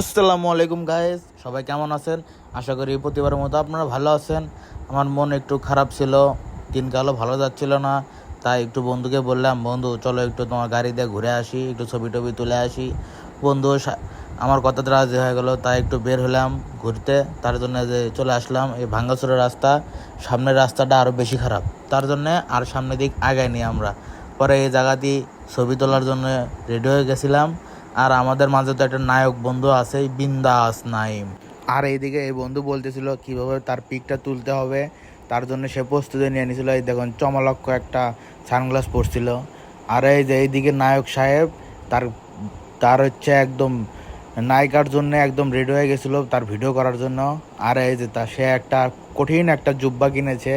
আসসালামু আলাইকুম গাইস, সবাই কেমন আছেন? আশা করি প্রতিবারের মতো আপনারা ভালো আছেন। আমার মন একটু খারাপ ছিল, দিনকালও ভালো যাচ্ছিল না। তাই একটু বন্ধুকে বললাম, বন্ধু চলো একটু তোমার গাড়ি দিয়ে ঘুরে আসি, একটু ছবি টবি তুলে আসি। বন্ধু আমার কথাতে রাজি হয়ে গেল, তাই একটু বের হলাম ঘুরতে। তার জন্য যে চলে আসলাম এই ভাঙ্গাচোরা রাস্তা, সামনের রাস্তাটা আরও বেশি খারাপ, তার জন্যে আর সামনের দিক আগাইনি আমরা। পরে এই জায়গাতেই ছবি তোলার জন্য রেডি হয়ে গেছিলাম। আর আমাদের মাঝে তো একটা নায়ক বন্ধু আছে, বিন্দাস নাইম। আর এইদিকে এই বন্ধু বলতেছিল কিভাবে তার পিকটা তুলতে হবে, তার জন্য সে প্রস্তুতি নিয়ে নিয়েছিল। এই দেখুন চমলক্ষ একটা সানগ্লাস পরছিল। আর এই যে এইদিকে নায়ক সাহেব, তার তার হচ্ছে একদম নায়িকার জন্য একদম রেডি হয়ে গেছিলো তার ভিডিও করার জন্য। আর এই যে সে একটা কঠিন একটা জুব্বা কিনেছে,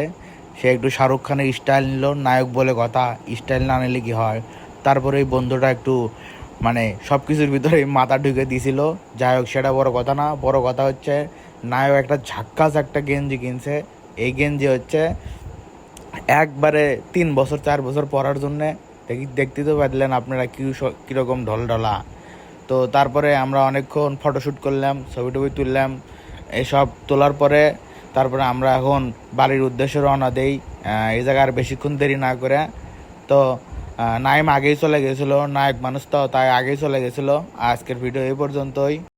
সে একটু শাহরুখ খানের স্টাইল নিল, নায়ক বলে কথা, স্টাইল না নিলে কি হয়। তারপরে এই বন্ধুটা একটু মানে সব কিছুর ভিতরে মাথা ঢুকে দিছিল। যাই হোক, সেটা বড় কথা না, বড় কথা হচ্ছে নায়ক একটা ঝাক্কাস একটা গেঞ্জি কিনছে। এই গেঞ্জি হচ্ছে একবারে 3 বছর 4 বছর পরার জন্যে। দেখতে তো পারলেন আপনারা কীরকম ঢলঢলা। তো তারপরে আমরা অনেকক্ষণ ফটোশ্যুট করলাম, ছবি টবি তুললাম। এসব তোলার পরে তারপরে আমরা এখন বাড়ির উদ্দেশ্যে রওনা দেই। এই জায়গায় আর বেশিক্ষণ দেরি না করে। তো নাইম আগেই চলে গেছিলো, নায়ক মানুষ তো তাই আগেই চলে গেছিলো। আজকের ভিডিও এই পর্যন্তই।